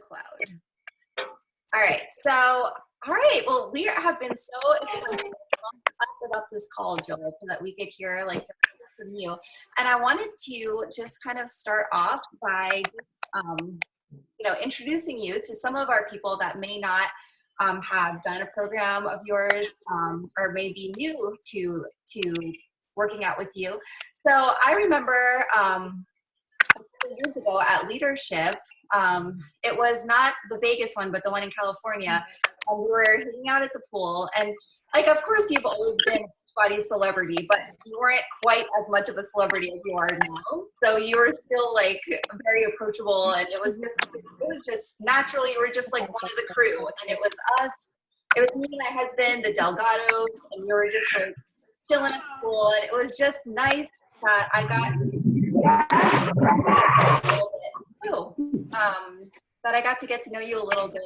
cloud. All right. So, all right. Well, we have been so excited about this call, Joel, so that we could hear like from you. And I wanted to just kind of start off by, introducing you to some of our people that may not have done a program of yours or may be new to working out with you. So I remember a few years ago at Leadership, it was not the Vegas one, but the one in California. And we were hanging out at the pool, and like, of course, you've always been Beachbody celebrity, but you weren't quite as much of a celebrity as you are now. So you were still like very approachable, and it was just naturally, you were just like one of the crew, and it was us. It was me and my husband, the Delgados, and we were just like chilling at the pool, and it was just nice that I got that I got to get to know you a little bit.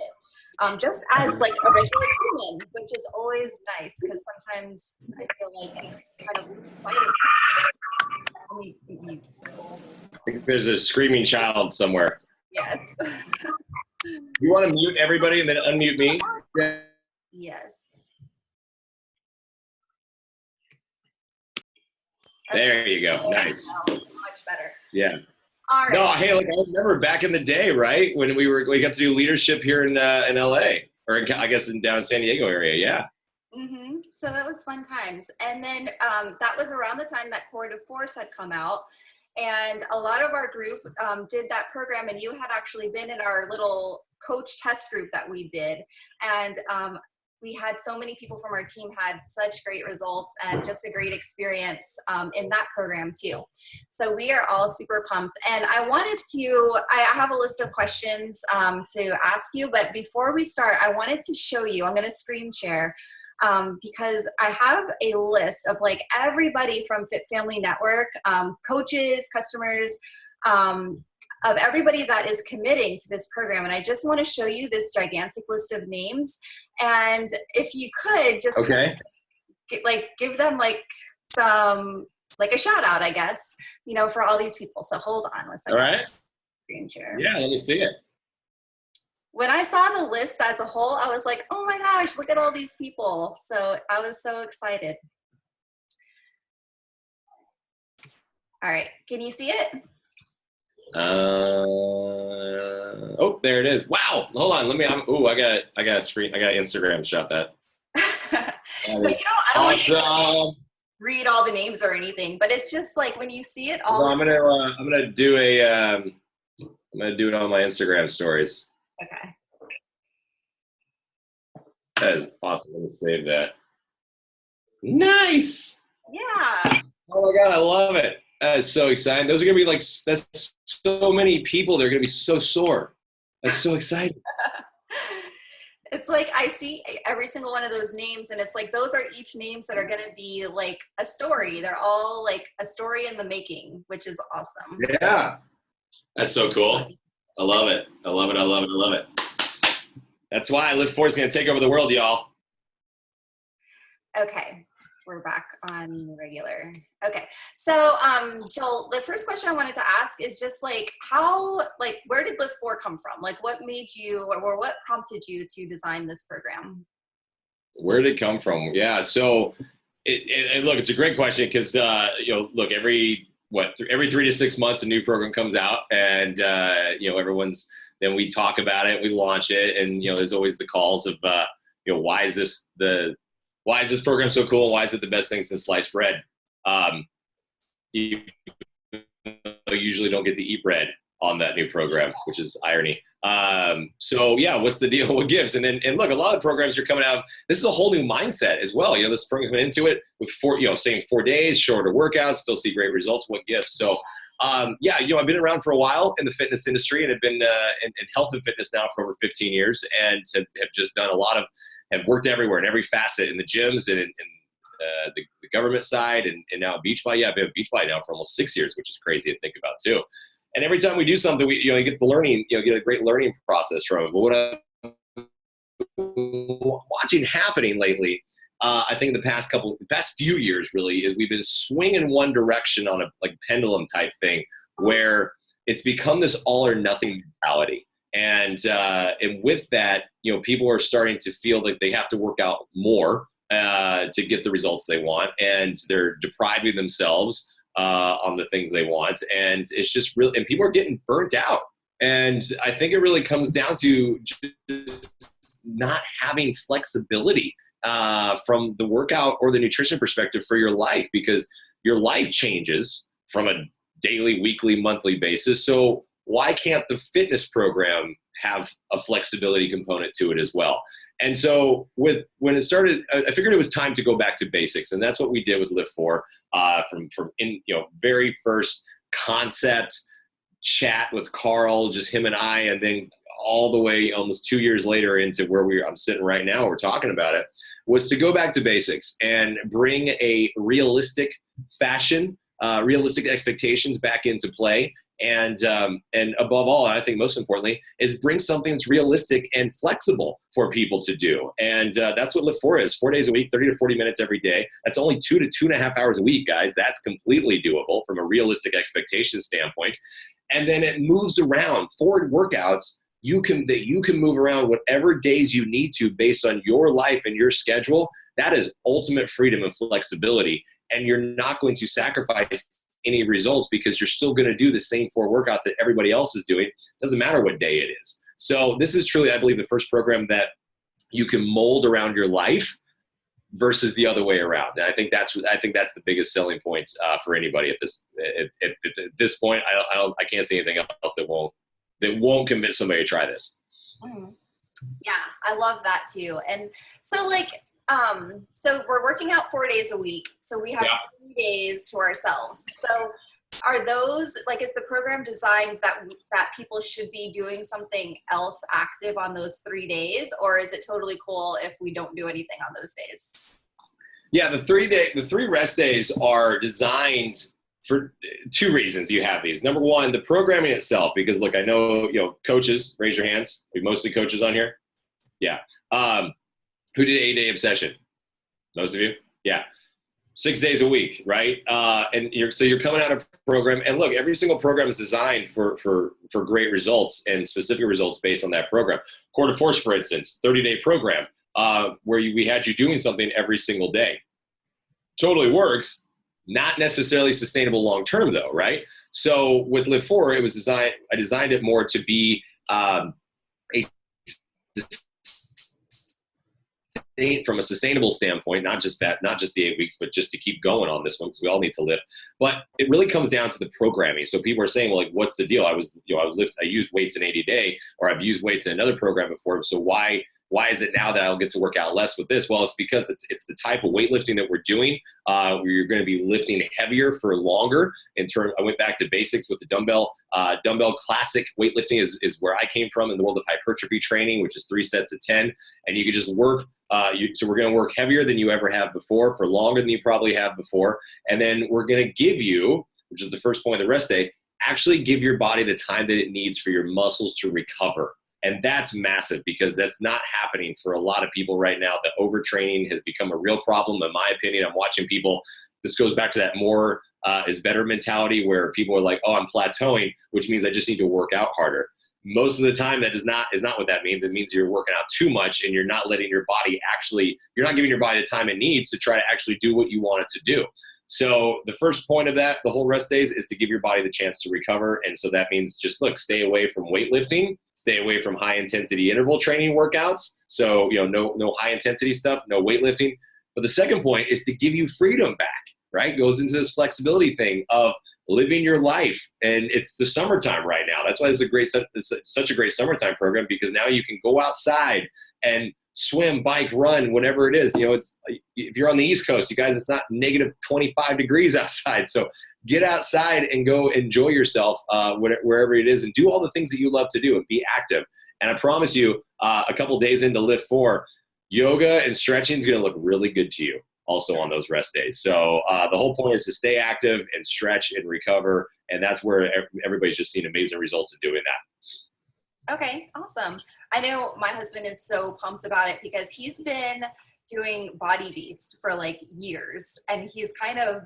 Just as like a regular human, which is always nice because sometimes I feel like kind of I think there's a screaming child somewhere. Yes. You want to mute everybody and then unmute me? Yeah. Yes. There you go. Nice. Much better. Yeah. All right. No, hey, like I remember back in the day, right, when we got to do leadership here in LA, or I guess down in San Diego area, yeah. Mm-hmm. So that was fun times, and then that was around the time that Core to Force had come out, and a lot of our group did that program, and you had actually been in our little coach test group that we did, and we had so many people from our team had such great results and just a great experience in that program too. So we are all super pumped. And I have a list of questions to ask you, but before we start, I wanted to show you, I'm gonna screen share because I have a list of like everybody from Fit Family Network, coaches, customers, of everybody that is committing to this program. And I just want to show you this gigantic list of names. And if you could just give them like some, like a shout out, I guess, for all these people. So hold on one second. All right. Screen share. Yeah, let me see it. When I saw the list as a whole, I was like, oh my gosh, look at all these people. So I was so excited. All right, can you see it? Oh, there it is. Wow. Hold on. I got a screen. I got Instagram shot that. But I don't want you to read all the names or anything, but it's just like when you see it all. I'm gonna do it on my Instagram stories. Okay. That is awesome. I'm gonna save that. Nice. Yeah. Oh my God, I love it. That is so exciting. Those are going to be that's so many people. They're going to be so sore. That's so exciting. It's like I see every single one of those names, and it's like those are each names that are going to be like a story. They're all like a story in the making, which is awesome. Yeah. That's so cool. I love it. I love it. I love it. I love it. That's why LIIFT4 is going to take over the world, y'all. Okay. We're back on regular. Okay. So, Joel, the first question I wanted to ask is just like where did LIIFT4 come from? Like what made you or what prompted you to design this program? Where did it come from? Yeah. So look, it's a great question because, look, every 3 to 6 months, a new program comes out and, then we talk about it, we launch it. And, there's always the calls of, why is this program so cool? And why is it the best thing since sliced bread? You usually don't get to eat bread on that new program, which is irony. So yeah, what's the deal? What gives? And look, a lot of programs are coming out. This is a whole new mindset as well. This program coming into it with 4 days, shorter workouts, still see great results. What gives? So I've been around for a while in the fitness industry and have been in health and fitness now for over 15 years and have just done have worked everywhere in every facet in the gyms and in the government side and now Beachbody. Yeah, I've been at Beachbody now for almost 6 years, which is crazy to think about too. And every time we do something, you get the learning, get a great learning process from it. But what I'm watching happening lately, I think in the past few years really, is we've been swinging one direction on a like pendulum type thing where it's become this all or nothing mentality. And with that, people are starting to feel like they have to work out more to get the results they want, and they're depriving themselves on the things they want. And it's just really, and people are getting burnt out. And I think it really comes down to just not having flexibility from the workout or the nutrition perspective for your life, because your life changes from a daily, weekly, monthly basis. So why can't the fitness program have a flexibility component to it as well? And so when it started, I figured it was time to go back to basics. And that's what we did with LIIFT4 from very first concept chat with Carl, just him and I, and then all the way almost 2 years later into where I'm sitting right now, we're talking about it, was to go back to basics and bring a realistic fashion, realistic expectations back into play. And above all, I think most importantly, is bring something that's realistic and flexible for people to do. And that's what LIIFT4 is. 4 days a week, 30 to 40 minutes every day. That's only 2 to 2.5 hours a week, guys. That's completely doable from a realistic expectation standpoint. And then it moves around. Forward workouts, you can move around whatever days you need to based on your life and your schedule. That is ultimate freedom and flexibility. And you're not going to sacrifice any results because you're still going to do the same 4 workouts that everybody else is doing. Doesn't matter what day it is. So this is truly, I believe, the first program that you can mold around your life versus the other way around. And I think that's the biggest selling point for anybody at this point. I can't see anything else that won't convince somebody to try this. Yeah, I love that too. And so so we're working out 4 days a week. So we have 3 days to ourselves. So are those, is the program designed that people should be doing something else active on those 3 days? Or is it totally cool if we don't do anything on those days? Yeah, the 3 rest days are designed for 2 reasons. You have these. Number one, the programming itself, because look, I know, coaches, raise your hands. We mostly coaches on here. Yeah. Who did 8-day obsession? Most of you? Yeah. 6 days a week, right? And you're coming out of a program, and look, every single program is designed for great results and specific results based on that program. Core to Force, for instance, 30-day program where we had you doing something every single day. Totally works. Not necessarily sustainable long term though, right? So with LIIFT4, I designed it more to be from a sustainable standpoint, not just the 8 weeks, but just to keep going on this one, because we all need to lift. But it really comes down to the programming. So people are saying, well, what's the deal? I used weights in 80-day, or I've used weights in another program before. So why is it now that I'll get to work out less with this? Well, it's because it's the type of weightlifting that we're doing, where you're going to be lifting heavier for longer. I went back to basics with the dumbbell. Dumbbell classic weightlifting is where I came from in the world of hypertrophy training, which is 3 sets of 10. And you can just work. So we're going to work heavier than you ever have before, for longer than you probably have before. And then we're going to give you, which is the first point of the rest day, actually give your body the time that it needs for your muscles to recover. And that's massive, because that's not happening for a lot of people right now. The overtraining has become a real problem, in my opinion. I'm watching people, this goes back to that more is better mentality, where people are like, oh, I'm plateauing, which means I just need to work out harder. Most of the time, that is not what that means. It means you're working out too much, and you're not letting your body you're not giving your body the time it needs to try to actually do what you want it to do. So the first point of that, the whole rest days, is to give your body the chance to recover. And so that means just stay away from weightlifting, stay away from high intensity interval training workouts. So, no high intensity stuff, no weightlifting. But the second point is to give you freedom back, right? Goes into this flexibility thing of living your life. And it's the summertime right now. That's why it's such a great summertime program, because now you can go outside and swim, bike, run, whatever it is. If you're on the East Coast, you guys, it's not negative 25 degrees outside. So get outside and go enjoy yourself wherever it is, and do all the things that you love to do and be active. And I promise you, a couple days into LIIFT4, yoga and stretching is going to look really good to you also on those rest days. So the whole point is to stay active and stretch and recover. And that's where everybody's just seen amazing results in doing that. Okay, awesome. I know my husband is so pumped about it, because he's been doing Body Beast for years, and he's kind of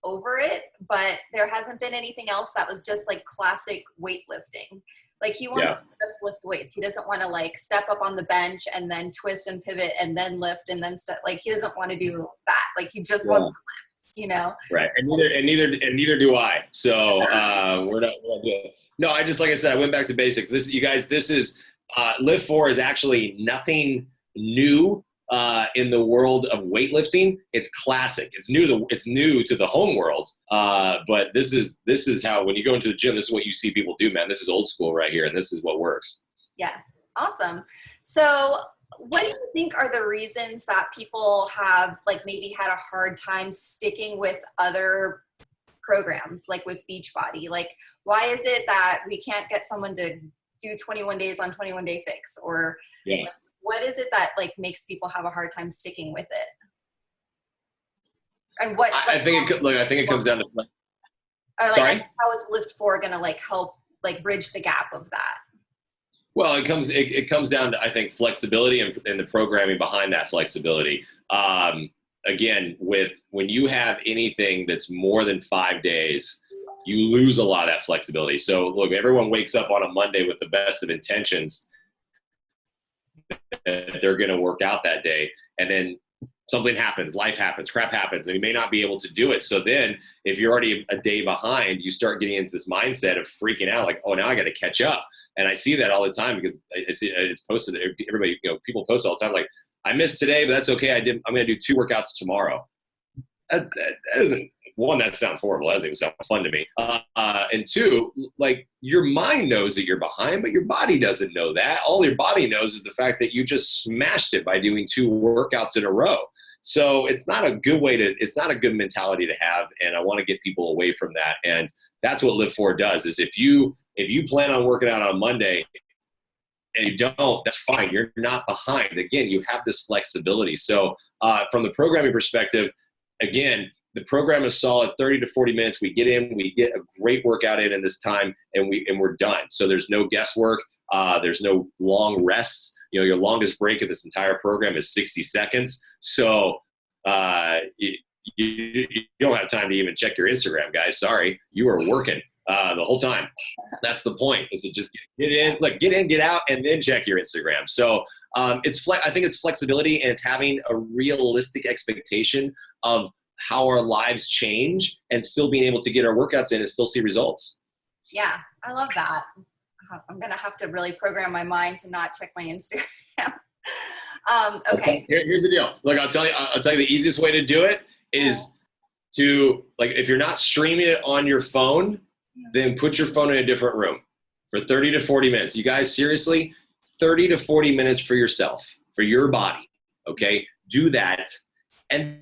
over it, but there hasn't been anything else that was just like classic weightlifting. Like he wants to just lift weights. He doesn't want to like step up on the bench and then twist and pivot and then lift and then like he doesn't want to do that. Like he just wants to lift, you know? Right. And neither do I. So we're not doing it. No, I just, like I said, I went back to basics. This, you guys, this is LIIFT4 is actually nothing new in the world of weightlifting. It's classic. It's new to the home world. But this is how, when you go into the gym, this is what you see people do, man. This is old school right here, and this is what works. Yeah. Awesome. So what do you think are the reasons that people have like maybe had a hard time sticking with other programs, like with Beachbody? Like, why is it that we can't get someone to do 21 days on 21 Day Fix? Or like, what is it that like makes people have a hard time sticking with it? And what I think it comes down to or like, sorry? How is LIIFT4 gonna like help like bridge the gap of that? Well, it comes down to, I think, flexibility and the programming behind that flexibility. Again, when you have anything that's more than 5 days, you lose a lot of that flexibility. So look, everyone wakes up on a Monday with the best of intentions that they're going to work out that day, and then something happens, life happens, crap happens, and you may not be able to do it. So then if you're already a day behind, you start getting into this mindset of freaking out, like, oh, now I got to catch up. And I see that all the time because I see it's posted. Everybody, people post all the time, like, I missed today, but that's okay. I'm going to do 2 workouts tomorrow. That isn't, one, that sounds horrible. That doesn't even sound fun to me. And 2, like, your mind knows that you're behind, but your body doesn't know that. All your body knows is the fact that you just smashed it by doing 2 workouts in a row. So it's not a good it's not a good mentality to have. And I want to get people away from that. And that's what LIIFT4 does, is if you plan on working out on Monday and you don't, that's fine. You're not behind. Again, you have this flexibility. So from the programming perspective, again, the program is solid, 30 to 40 minutes. We get in, we get a great workout in this time, and we're done. So there's no guesswork. There's no long rests. Your longest break of this entire program is 60 seconds. So you don't have time to even check your Instagram, guys. Sorry, you are working the whole time. That's the point, is to just get in, get out, and then check your Instagram. So I think it's flexibility, and it's having a realistic expectation of how our lives change and still being able to get our workouts in and still see results. Yeah, I love that. I'm going to have to really program my mind to not check my Instagram. Okay. Here's the deal. Look, I'll tell you the easiest way to do it is to, like, if you're not streaming it on your phone, then put your phone in a different room for 30 to 40 minutes. You guys, seriously, 30 to 40 minutes for yourself, for your body. Okay. Do that. And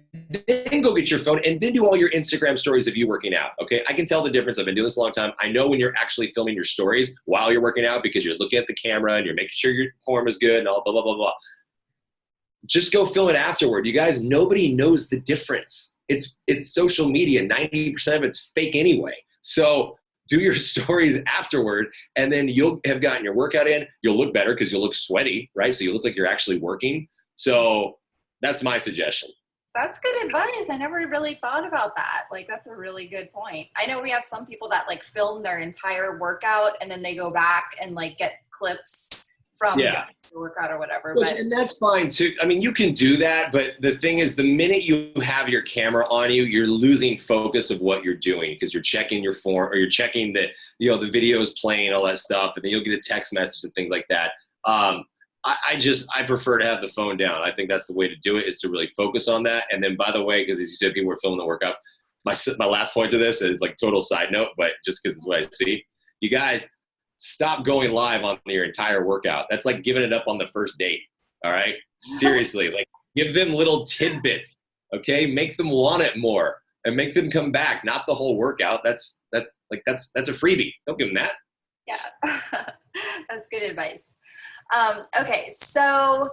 then go get your phone and then do all your Instagram stories of you working out. Okay. I can tell the difference. I've been doing this a long time. I know when you're actually filming your stories while you're working out, because you're looking at the camera and you're making sure your form is good and all blah, blah, blah, blah. Just go film it afterward. You guys, nobody knows the difference. It's social media. 90% of it's fake anyway. So do your stories afterward, and then you'll have gotten your workout in. You'll look better because you'll look sweaty, right? So you look like you're actually working. So that's my suggestion. That's good advice. I never really thought about that. Like, that's a really good point. I know we have some people that like film their entire workout and then they go back and like get clips from the workout or whatever. And that's fine too. I mean, you can do that, but the thing is, the minute you have your camera on you, you're losing focus of what you're doing, because you're checking your form, or you're checking that, the video is playing, all that stuff, and then you'll get a text message and things like that. I prefer to have the phone down. I think that's the way to do it, is to really focus on that. And then, by the way, because as you said, people were filming the workouts, my last point to this is like total side note, but just because it's what I see. You guys, stop going live on your entire workout. That's like giving it up on the first date. All right. Seriously, like, give them little tidbits. Okay. Make them want it more and make them come back. Not the whole workout. That's a freebie. Don't give them that. Yeah. That's good advice. Okay. So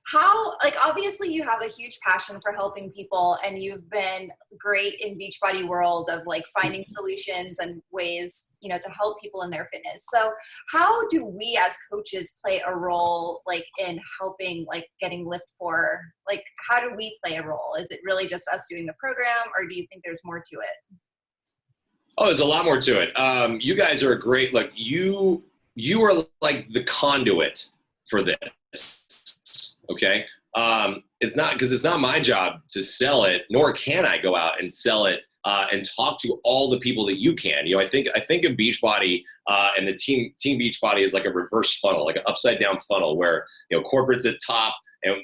how, like, obviously you have a huge passion for helping people, and you've been great in Beachbody world of like finding solutions and ways, you know, to help people in their fitness. So how do we as coaches play a role, like in helping, like getting LIIFT4? Like, how do we play a role? Is it really just us doing the program, or do you think there's more to it? Oh, there's a lot more to it. You guys are a great, like you are like the conduit for this. Okay. It's not, because it's not my job to sell it, nor can I go out and sell it and talk to all the people that you can. You know, I think of Beachbody and the team Beachbody is like a reverse funnel, like an upside down funnel where, you know, corporate's at top and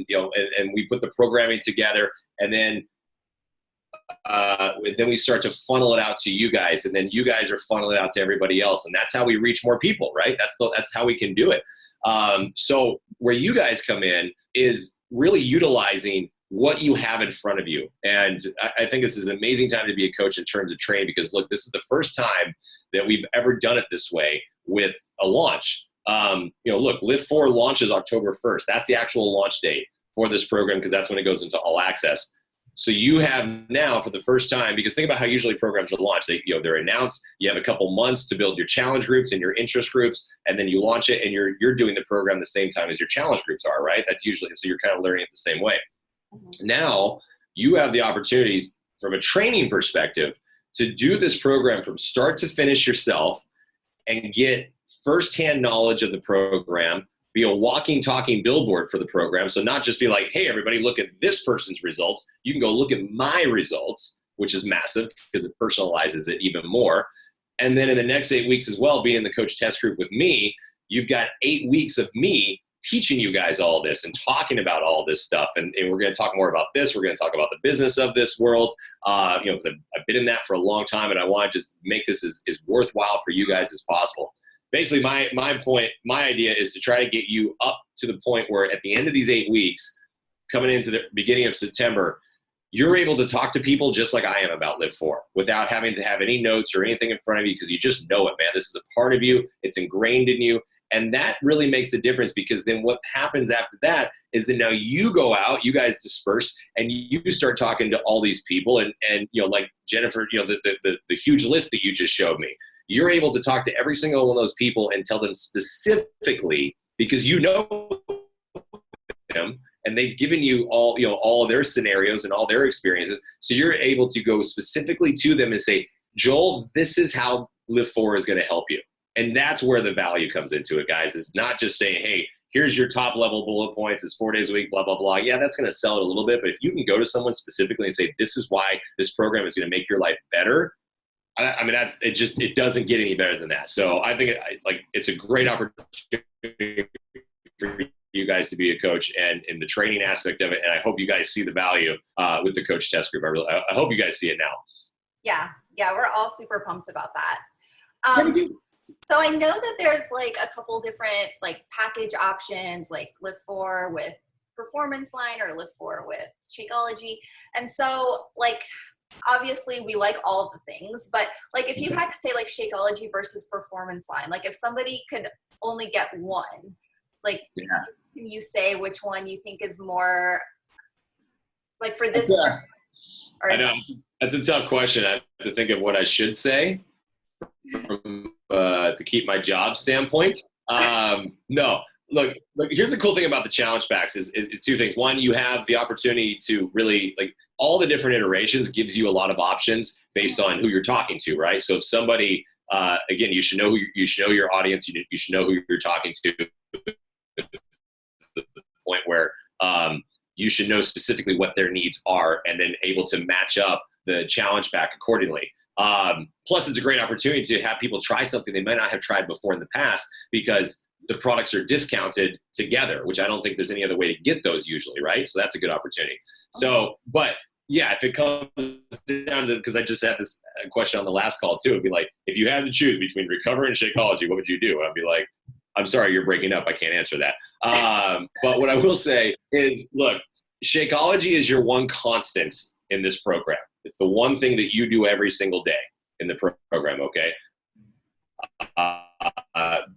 you know, and we put the programming together, and then we start to funnel it out to you guys, and then you guys are funneling it out to everybody else, and that's how we reach more people, right? That's how we can do it. So where you guys come in is really utilizing what you have in front of you, and I think this is an amazing time to be a coach in terms of training, because look, this is the first time that we've ever done it this way with a launch. You know, look, LIIFT4 launches October 1st. That's the actual launch date for this program, because that's when it goes into all access. So you have now, for the first time, because think about how usually programs are launched. They're announced. You have a couple months to build your challenge groups and your interest groups, and then you launch it, and you're doing the program the same time as your challenge groups are, right? That's usually, so you're kind of learning it the same way. Mm-hmm. Now you have the opportunities from a training perspective to do this program from start to finish yourself and get firsthand knowledge of the program, be a walking, talking billboard for the program. So not just be like, hey, everybody, look at this person's results. You can go look at my results, which is massive because it personalizes it even more. And then in the next 8 weeks as well, being in the coach test group with me, you've got 8 weeks of me teaching you guys all this and talking about all this stuff. And we're going to talk more about this. We're going to talk about the business of this world, you know, because I've been in that for a long time, and I want to just make this as worthwhile for you guys as possible. Basically, my idea is to try to get you up to the point where at the end of these 8 weeks, coming into the beginning of September, you're able to talk to people just like I am about LIIFT4 without having to have any notes or anything in front of you, because you just know it, man. This is a part of you. It's ingrained in you. And that really makes a difference, because then what happens after that is that now you go out, you guys disperse, and you start talking to all these people. And you know, like Jennifer, you know, the huge list that you just showed me, you're able to talk to every single one of those people and tell them specifically, because you know them and they've given you all, you know, all of their scenarios and all their experiences. So you're able to go specifically to them and say, Joel, this is how LIIFT4 is going to help you. And that's where the value comes into it, guys. It's not just saying, hey, here's your top level bullet points. It's 4 days a week, blah, blah, blah. Yeah, that's going to sell it a little bit. But if you can go to someone specifically and say, this is why this program is going to make your life better, I mean, it doesn't get any better than that. So I think it's a great opportunity for you guys to be a coach, and in the training aspect of it. And I hope you guys see the value with the coach test group. I hope you guys see it now. Yeah. We're all super pumped about that. So I know that there's like a couple different like package options, like LIIFT4 with Performance Line or LIIFT4 with Shakeology. And so like, obviously we like all the things, but like if you had to say like Shakeology versus Performance Line, like if somebody could only get one, like can you say which one you think is more like for this person? I know that's a tough question. I have to think of what I should say from to keep my job standpoint. No, look, here's the cool thing about the challenge packs is two things. One, you have the opportunity to really, like, all the different iterations gives you a lot of options based on who you're talking to, right? So if somebody, again, you should know your audience. You should know who you're talking to. The point where you should know specifically what their needs are, and then able to match up the challenge pack accordingly. Plus, it's a great opportunity to have people try something they might not have tried before in the past, because the products are discounted together, which I don't think there's any other way to get those usually, right? So that's a good opportunity. So, but yeah, if it comes down to, because I just had this question on the last call too, it'd be like, if you had to choose between Recover and Shakeology, what would you do? And I'd be like, I'm sorry, you're breaking up. I can't answer that. But what I will say is, look, Shakeology is your one constant in this program. It's the one thing that you do every single day in the program, okay?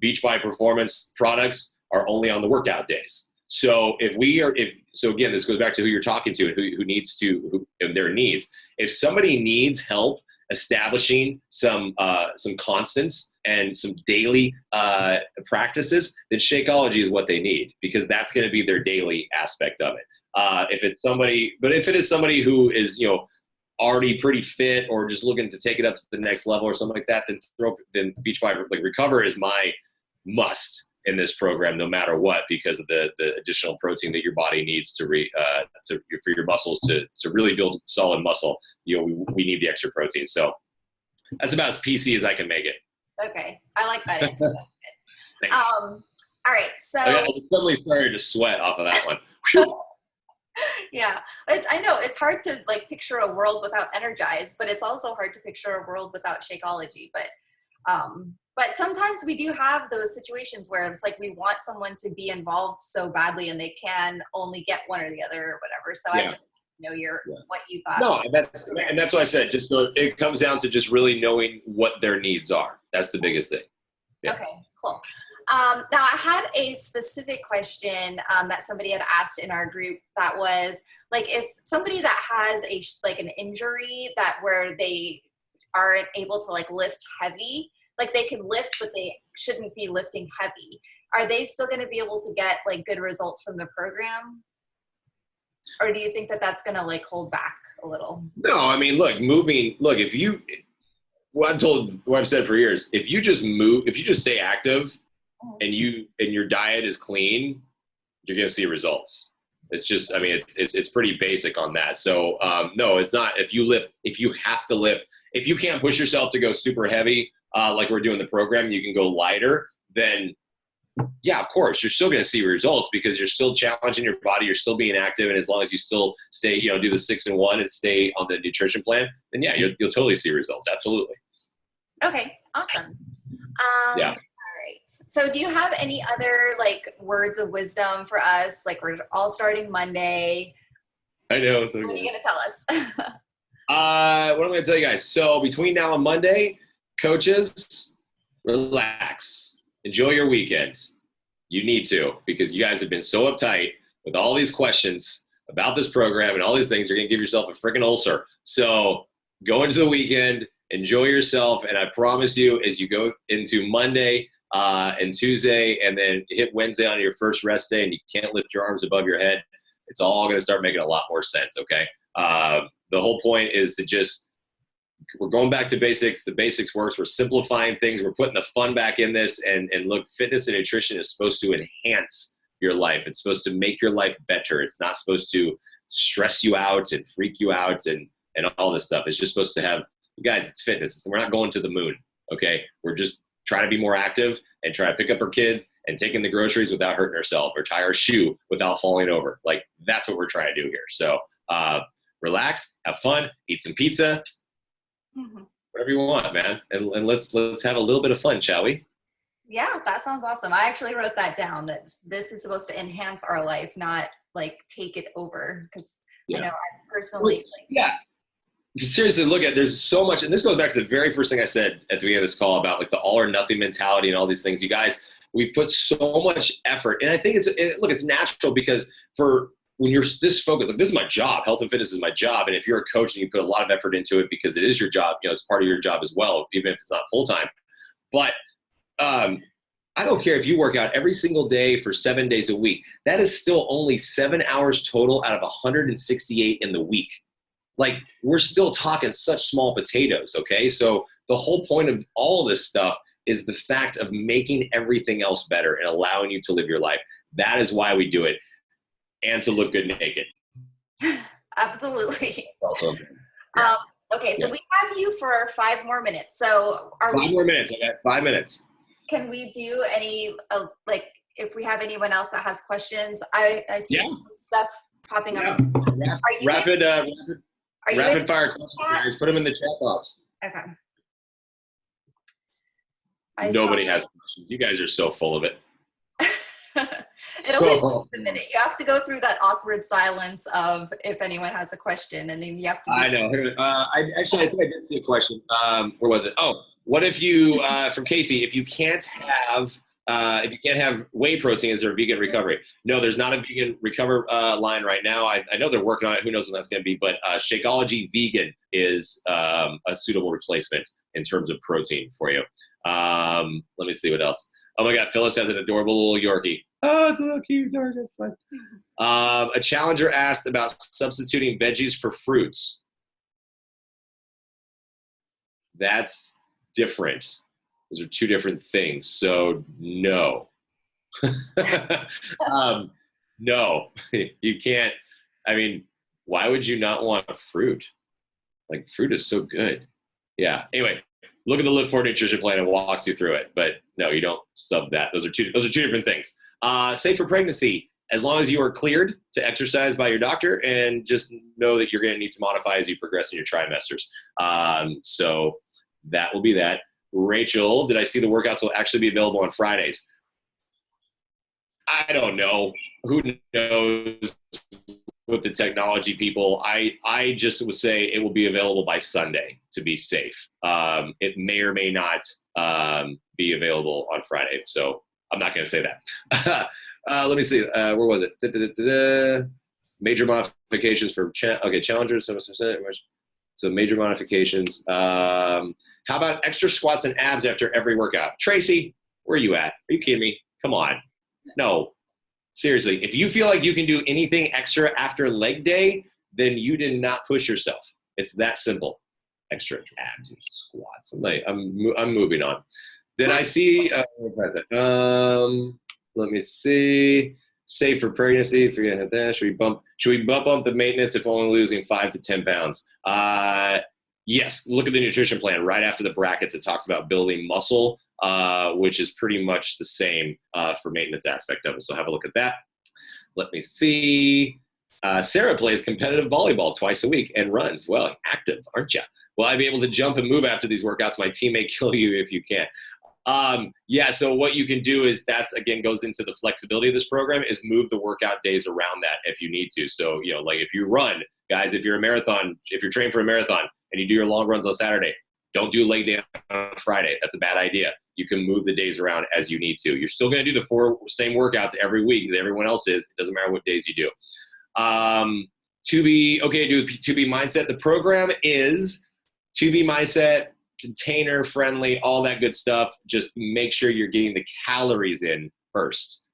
Beachbody Performance products are only on the workout days. So so again, this goes back to who you're talking to and and their needs. If somebody needs help establishing some constants and some daily practices, then Shakeology is what they need, because that's going to be their daily aspect of it. If it is somebody who is, already pretty fit or just looking to take it up to the next level or something like that, then Beachbody Recover is my must in this program, no matter what, because of the additional protein that your body needs for your muscles to really build solid muscle. We need the extra protein. So that's about as PC as I can make it. Okay, I like that answer. Thanks. All right, so I suddenly started to sweat off of that one. Yeah, I know it's hard to picture a world without Energize, but it's also hard to picture a world without Shakeology. But sometimes we do have those situations where it's we want someone to be involved so badly and they can only get one or the other or whatever. So I just know what you thought. No, and that's what I said. Just so it comes down to just really knowing what their needs are. That's the biggest thing. Yeah. Okay, cool. Now I had a specific question that somebody had asked in our group that was if somebody that has an injury where they aren't able to lift heavy, they can lift, but they shouldn't be lifting heavy. Are they still going to be able to get good results from the program? Or do you think that that's going to hold back a little? No, I mean, what I've said for years, if you just stay active and your diet is clean, you're going to see results. It's just, it's pretty basic on that. So, no, it's not. If you have to lift, if you can't push yourself to go super heavy, like we're doing the program, you can go lighter, then yeah, of course, you're still going to see results because you're still challenging your body. You're still being active. And as long as you still stay, do the 6 and 1 and stay on the nutrition plan, then yeah, you'll totally see results. Absolutely. Okay. Awesome. Yeah. All right. So do you have any other words of wisdom for us? We're all starting Monday. I know. What are you going to tell us? What am I going to tell you guys? So between now and Monday, coaches, relax. Enjoy your weekend. You need to, because you guys have been so uptight with all these questions about this program and all these things. You're going to give yourself a freaking ulcer. So go into the weekend, enjoy yourself, and I promise you, as you go into Monday and Tuesday and then hit Wednesday on your first rest day and you can't lift your arms above your head, it's all going to start making a lot more sense, okay? The whole point is to we're going back to basics. The basics works. We're simplifying things. We're putting the fun back in this. And look, fitness and nutrition is supposed to enhance your life. It's supposed to make your life better. It's not supposed to stress you out and freak you out and all this stuff. It's just supposed to have, guys, it's fitness. We're not going to the moon, okay? We're just trying to be more active and try to pick up our kids and take in the groceries without hurting ourselves or tie our shoe without falling over. That's what we're trying to do here. So relax, have fun, eat some pizza, whatever you want, man. And let's have a little bit of fun, shall we? Yeah, that sounds awesome. I actually wrote that down, that this is supposed to enhance our life, not take it over. Because I know I personally seriously, there's so much, and this goes back to the very first thing I said at the beginning of this call about the all or nothing mentality and all these things. You guys, we've put so much effort, and I think it's natural, because when you're this focused, this is my job. Health and fitness is my job. And if you're a coach and you put a lot of effort into it because it is your job, it's part of your job as well, even if it's not full time. But I don't care if you work out every single day for 7 days a week. That is still only 7 hours total out of 168 in the week. We're still talking such small potatoes, okay? So the whole point of all of this stuff is the fact of making everything else better and allowing you to live your life. That is why we do it. And to look good naked. Absolutely. Okay, so we have you for 5 more minutes. So are we? 5 more minutes. I got 5 minutes. Can we do any if we have anyone else that has questions? I see stuff popping up. Rapid fire questions, guys. Put them in the chat box. Okay. Nobody has questions. You guys are so full of it. It always takes a minute. You have to go through that awkward silence of if anyone has a question, and then you have to. I know. I think I did see a question. Where was it? Oh, what if you, from Casey, if you can't have if you can't have whey protein, is there a vegan recovery? No, there's not a vegan recover line right now. I know they're working on it. Who knows when that's going to be? But Shakeology Vegan is a suitable replacement in terms of protein for you. Let me see what else. Oh my God, Phyllis has an adorable little Yorkie. Oh, it's a little cute Yorkie. That's fun. A challenger asked about substituting veggies for fruits. That's different. Those are two different things. So no, no, you can't. I mean, why would you not want fruit? Like, fruit is so good. Yeah. Anyway, look at the LIIFT4 nutrition plan and walks you through it. But no, you don't sub that. Those are two different things. Safe for pregnancy, as long as you are cleared to exercise by your doctor, and just know that you're going to need to modify as you progress in your trimesters. So that will be that. Rachel, did I see the workouts will actually be available on Fridays? I don't know. Who knows with the technology people? I just would say it will be available by Sunday to be safe. It may or may not be available on Friday. So I'm not going to say that. Let me see. Where was it? Major modifications for challengers. So major modifications. How about extra squats and abs after every workout? Tracy, where are you at? Are you kidding me? Come on. No. Seriously, if you feel like you can do anything extra after leg day, then you did not push yourself. It's that simple. Extra abs and squats. I'm moving on. Did I see? Let me see. Safe for pregnancy. Forget that. Should we bump up the maintenance if only losing 5 to 10 pounds? Yes. Look at the nutrition plan right after the brackets. It talks about building muscle, which is pretty much the same for maintenance aspect of it. So have a look at that. Let me see. Sarah plays competitive volleyball twice a week and runs. Well, active, aren't you? Will I be able to jump and move after these workouts? My team may kill you if you can't. Yeah, so what you can do is that's, again, goes into the flexibility of this program, is move the workout days around that if you need to. So, like if you run, guys, if you're training for a marathon and you do your long runs on Saturday, don't do leg day on Friday. That's a bad idea. You can move the days around as you need to. You're still going to do the 4 same workouts every week that everyone else is. It doesn't matter what days you do. To be mindset. The program is to be mindset, container friendly, all that good stuff. Just make sure you're getting the calories in first,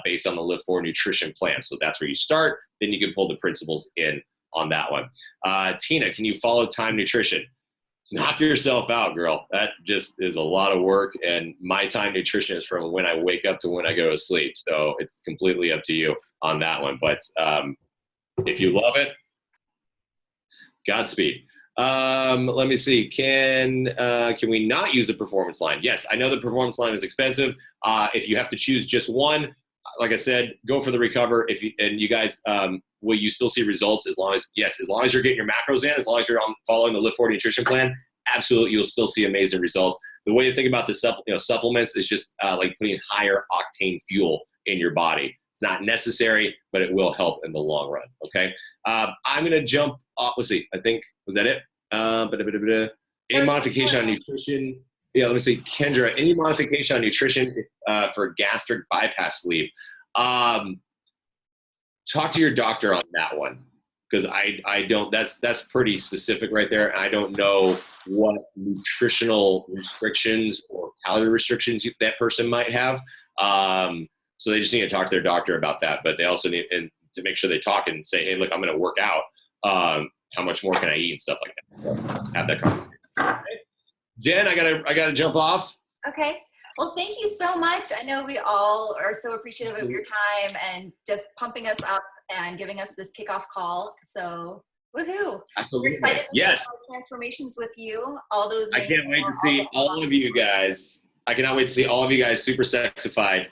based on the LIIFT4 nutrition plan. So that's where you start. Then you can pull the principles in on that one. Tina, can you follow time nutrition? Knock yourself out, girl. That just is a lot of work. And my time nutrition is from when I wake up to when I go to sleep. So it's completely up to you on that one. But if you love it, Godspeed. Let me see. Can we not use the performance line? Yes, I know the performance line is expensive. If you have to choose just one, like I said, go for the recover. You guys, will you still see results as long as you're getting your macros in, as long as you're following the LIIFT4 nutrition plan? Absolutely, you'll still see amazing results. The way to think about the supplements is just like putting higher octane fuel in your body. It's not necessary, but it will help in the long run. Okay, I'm gonna jump off. Let's see. I think, was that it? Any modification on nutrition? Yeah, let me see. Kendra, any modification on nutrition for gastric bypass sleeve? Talk to your doctor on that one, because I don't. That's pretty specific right there. I don't know what nutritional restrictions or calorie restrictions that person might have. So they just need to talk to their doctor about that. But they also need to make sure they talk and say, hey, look, I'm going to work out. How much more can I eat and stuff like that? So have that conversation. Okay. Jen, I gotta jump off. Okay. Well, thank you so much. I know we all are so appreciative of your time and just pumping us up and giving us this kickoff call. So, woohoo! Absolutely. We're excited to Yes. share those transformations with you. All those. I can't wait to see all of you guys. I cannot wait to see all of you guys super sexified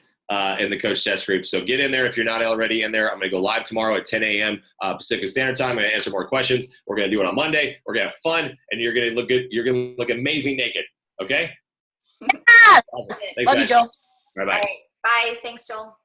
in the coach test group. So get in there if you're not already in there. I'm going to go live tomorrow at 10 a.m. Pacific Standard Time. I'm going to answer more questions. We're going to do it on Monday. We're going to have fun, and you're going to look good. You're going to look amazing naked. Okay? Ah! Awesome. Thanks, Love you, guys. Joel. Bye-bye. All right. Bye. Thanks, Joel.